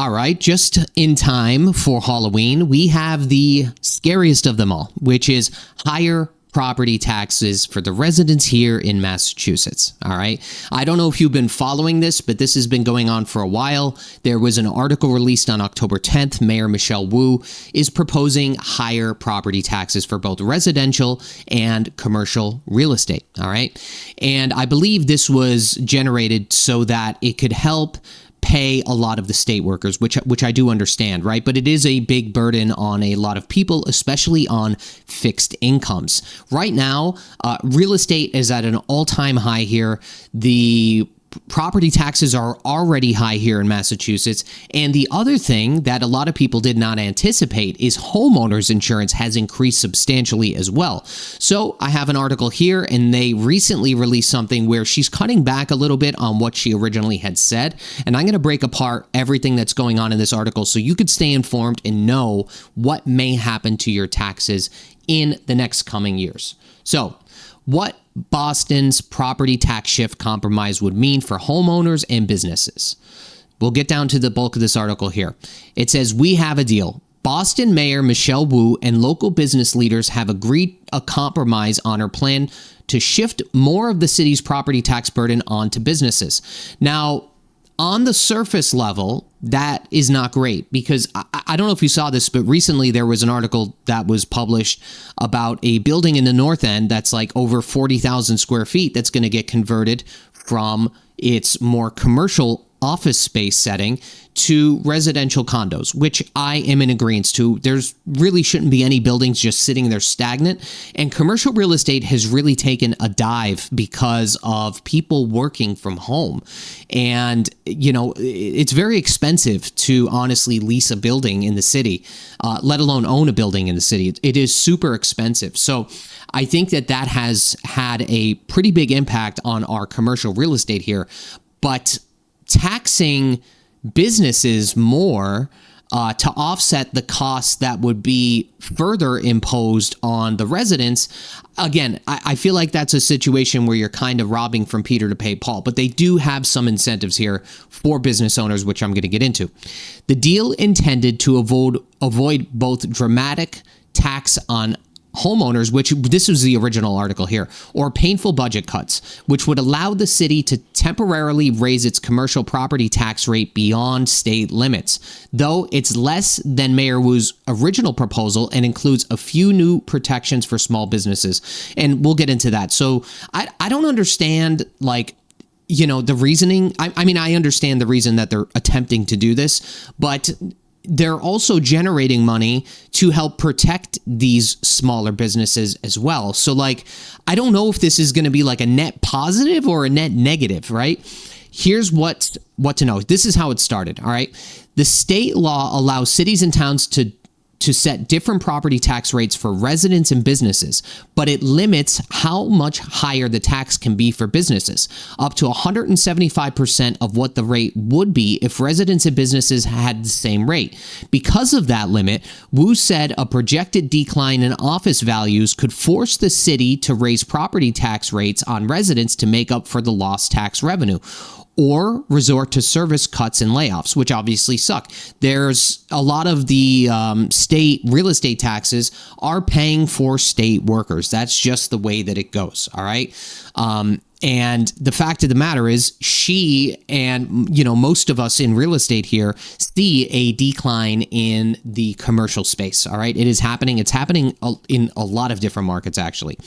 All right, just in time for Halloween, we have the scariest of them all, which is higher property taxes for the residents here in Massachusetts. All right. I don't know if you've been following this, but this has been going on for a while. There was an article released on October 10th. Mayor Michelle Wu is proposing higher property taxes for both residential and commercial real estate. All right. And I believe this was generated so that it could help pay a lot of the state workers, which I do understand, right? But it is a big burden on a lot of people, especially on fixed incomes. Right now, real estate is at an all-time high here. The property taxes are already high here in Massachusetts. And the other thing that a lot of people did not anticipate is homeowners insurance has increased substantially as well. So I have an article here, and they recently released something where she's cutting back a little bit on what she originally had said. And I'm going to break apart everything that's going on in this article so you could stay informed and know what may happen to your taxes in the next coming years. So what Boston's property tax shift compromise would mean for homeowners and businesses. We'll get down to the bulk of this article here. It says, we have a deal. Boston Mayor Michelle Wu and local business leaders have agreed a compromise on her plan to shift more of the city's property tax burden onto businesses. Now, on the surface level, that is not great because I don't know if you saw this, but recently there was an article that was published about a building in the North End that's like over 40,000 square feet that's going to get converted from its more commercial office space setting to residential condos, which I am in agreement to. There's really shouldn't be any buildings just sitting there stagnant. And commercial real estate has really taken a dive because of people working from home. And, you know, it's very expensive to honestly lease a building in the city, let alone own a building in the city. It is super expensive. So I think that has had a pretty big impact on our commercial real estate here. But taxing businesses more to offset the costs that would be further imposed on the residents. Again, I feel like that's a situation where you're kind of robbing from Peter to pay Paul, but they do have some incentives here for business owners, which I'm going to get into. The deal intended to avoid both dramatic tax on homeowners, which this was the original article here, or painful budget cuts, which would allow the city to temporarily raise its commercial property tax rate beyond state limits, though it's less than Mayor Wu's original proposal and includes a few new protections for small businesses. And we'll get into that. So I don't understand, like, you know, the reasoning. I mean, I understand the reason that they're attempting to do this, but they're also generating money to help protect these smaller businesses as well. So, like, I don't know if this is going to be like a net positive or a net negative, right? Here's what to know. This is how it started, all right? The state law allows cities and towns to set different property tax rates for residents and businesses, but it limits how much higher the tax can be for businesses, up to 175% of what the rate would be if residents and businesses had the same rate. Because of that limit, Wu said a projected decline in office values could force the city to raise property tax rates on residents to make up for the lost tax revenue, or resort to service cuts and layoffs, which obviously suck. There's a lot of the state real estate taxes are paying for state workers. That's just the way that it goes, all right? And the fact of the matter is she and, you know, most of us in real estate here see a decline in the commercial space, all right? It is happening. It's happening in a lot of different markets, actually.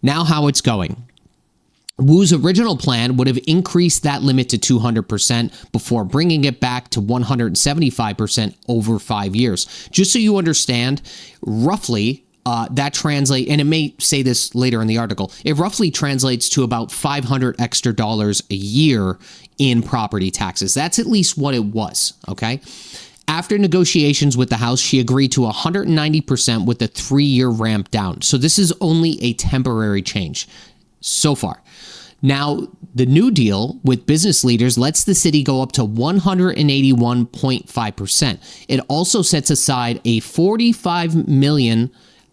Now, how it's going. Wu's original plan would have increased that limit to 200% before bringing it back to 175% over 5 years. Just so you understand, roughly, that translates, and it may say this later in the article, it roughly translates to about $500 extra a year in property taxes. That's at least what it was, okay? After negotiations with the House, she agreed to 190% with a 3-year ramp down. So this is only a temporary change so far. Now, the new deal with business leaders lets the city go up to 181.5%. It also sets aside a $45 million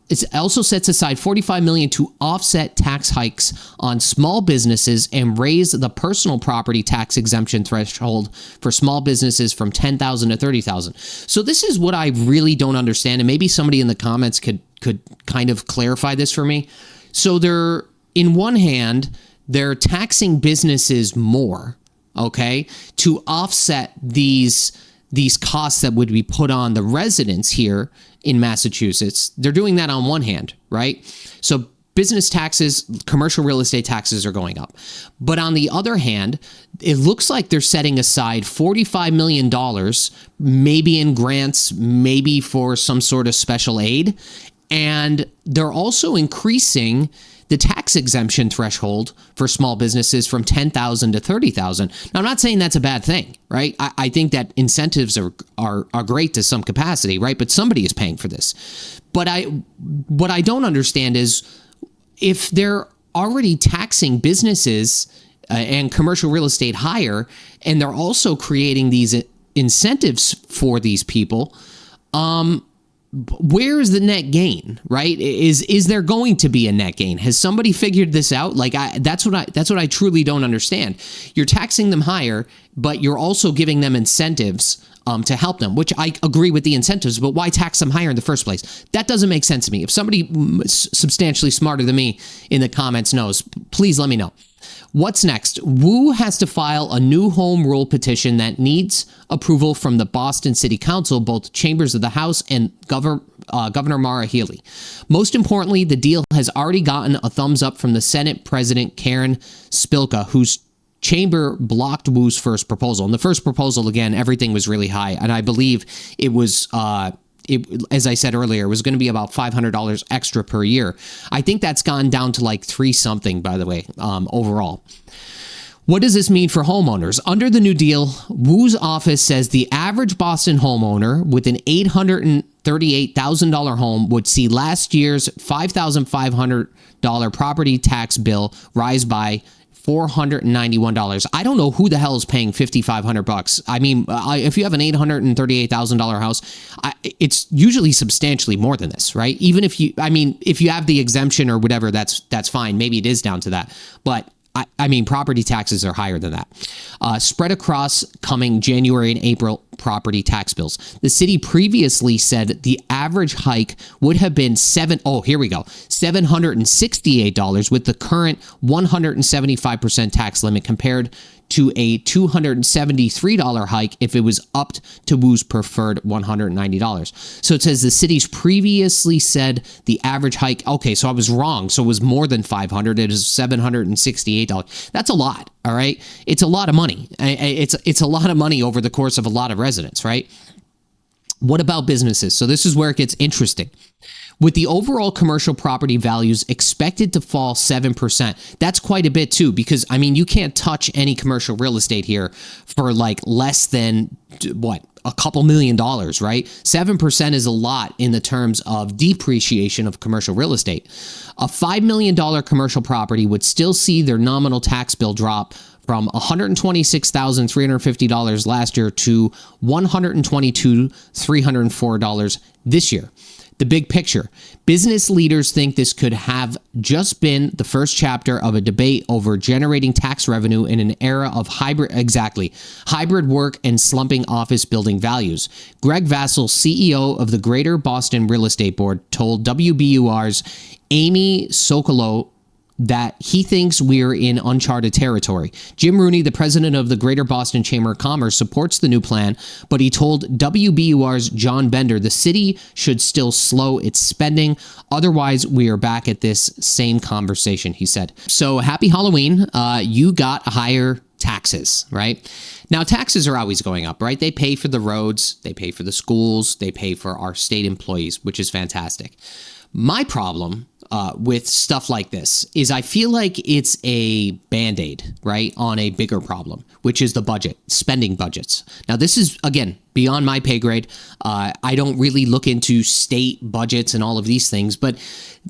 It also sets aside $45 million to offset tax hikes on small businesses and raise the personal property tax exemption threshold for small businesses from $10,000 to $30,000. So this is what I really don't understand, and maybe somebody in the comments could kind of clarify this for me. So in one hand, they're taxing businesses more, okay, to offset these costs that would be put on the residents here in Massachusetts. They're doing that on one hand, right? So business taxes, commercial real estate taxes are going up. But on the other hand, it looks like they're setting aside $45 million, maybe in grants, maybe for some sort of special aid. And they're also increasing the tax exemption threshold for small businesses from $10,000 to $30,000. Now, I'm not saying that's a bad thing, right? I think that incentives are great to some capacity, right? But somebody is paying for this. But what I don't understand is if they're already taxing businesses and commercial real estate higher, and they're also creating these incentives for these people, where is the net gain, right? Is there going to be a net gain? Has somebody figured this out? Like that's what I truly don't understand. You're taxing them higher, but you're also giving them incentives to help them, which I agree with the incentives, but why tax them higher in the first place? That doesn't make sense to me. If somebody substantially smarter than me in the comments knows, please let me know. What's next? Wu has to file a new home rule petition that needs approval from the Boston City Council, both chambers of the House and Governor Maura Healey. Most importantly, the deal has already gotten a thumbs up from the Senate President Karen Spilka, whose chamber blocked Wu's first proposal. And the first proposal, again, everything was really high. And I believe it was as I said earlier, it was going to be about $500 extra per year. I think that's gone down to like $3 something, by the way, overall. What does this mean for homeowners? Under the new deal, Wu's office says the average Boston homeowner with an $838,000 home would see last year's $5,500 property tax bill rise by $491. I don't know who the hell is paying $5,500. I mean, if you have an $838,000 house, it's usually substantially more than this, right? Even if you have the exemption or whatever, that's fine. Maybe it is down to that, but I mean, property taxes are higher than that. Spread across coming January and April property tax bills. The city previously said the average hike would have been $768 with the current 175% tax limit compared to a $273 hike if it was upped to Wu's preferred $190. So it says the city's previously said the average hike. Okay, so I was wrong. So it was more than $500. It is $768. That's a lot. All right. It's a lot of money. It's a lot of money over the course of a lot of residents, right? What about businesses? So this is where it gets interesting. With the overall commercial property values expected to fall 7%, that's quite a bit too, because I mean, you can't touch any commercial real estate here for like less than a couple $1 million, right? 7% is a lot in the terms of depreciation of commercial real estate. A $5 million commercial property would still see their nominal tax bill drop from $126,350 last year to $122,304 this year. The big picture. Business leaders think this could have just been the first chapter of a debate over generating tax revenue in an era of hybrid work and slumping office building values. Greg Vassell, CEO of the Greater Boston Real Estate Board, told WBUR's Amy Sokolow that he thinks we're in uncharted territory. Jim Rooney, the president of the Greater Boston Chamber of Commerce, supports the new plan, but he told WBUR's John Bender the city should still slow its spending. Otherwise, we are back at this same conversation, he said. So happy Halloween. You got higher taxes, right? Now, taxes are always going up, right? They pay for the roads, they pay for the schools, they pay for our state employees, which is fantastic. My problem with stuff like this is I feel like it's a Band-Aid, right, on a bigger problem, which is the budget, spending budgets. Now, this is, again, beyond my pay grade. I don't really look into state budgets and all of these things, but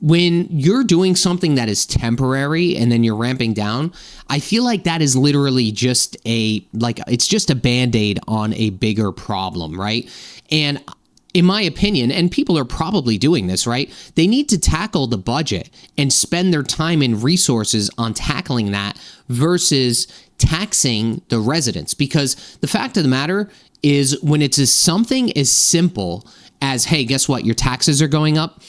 when you're doing something that is temporary and then you're ramping down, I feel like that is literally it's just a Band-Aid on a bigger problem, right? And in my opinion, and people are probably doing this, right? They need to tackle the budget and spend their time and resources on tackling that versus taxing the residents. Because the fact of the matter is, when it's something as simple as, hey, guess what? Your taxes are going up.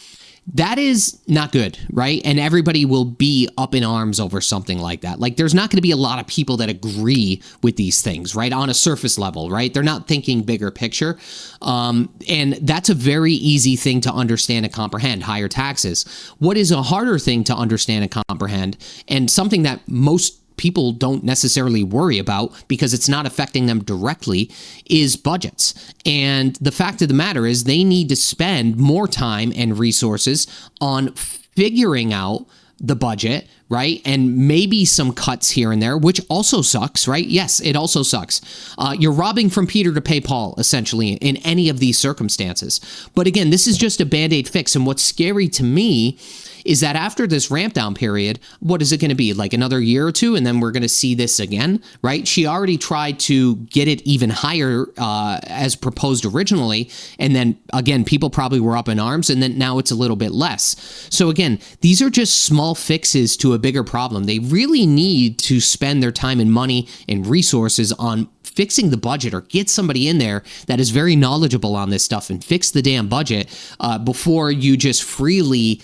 That is not good, right? And everybody will be up in arms over something like that. Like, there's not going to be a lot of people that agree with these things, right? On a surface level, right? They're not thinking bigger picture. And that's a very easy thing to understand and comprehend, higher taxes. What is a harder thing to understand and comprehend, and something that most people don't necessarily worry about because it's not affecting them directly, is budgets. And the fact of the matter is, they need to spend more time and resources on figuring out the budget, right? And maybe some cuts here and there, which also sucks, right? Yes, it also sucks. You're robbing from Peter to pay Paul, essentially, in any of these circumstances. But again, this is just a Band-Aid fix. And what's scary to me is that after this ramp down period, what is it going to be? Like another year or two, and then we're going to see this again, right? She already tried to get it even higher as proposed originally. And then again, people probably were up in arms, and then now it's a little bit less. So again, these are just small fixes to a bigger problem. They really need to spend their time and money and resources on fixing the budget, or get somebody in there that is very knowledgeable on this stuff and fix the damn budget before you just freely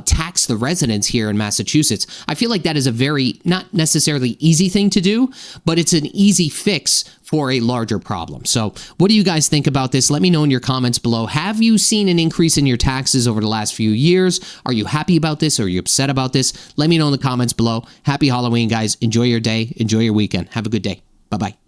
tax the residents here in Massachusetts. I feel like that is a very, not necessarily easy thing to do, but it's an easy fix for a larger problem. So what do you guys think about this? Let me know in your comments below. Have you seen an increase in your taxes over the last few years? Are you happy about this? Or are you upset about this? Let me know in the comments below. Happy Halloween, guys. Enjoy your day. Enjoy your weekend. Have a good day. Bye-bye.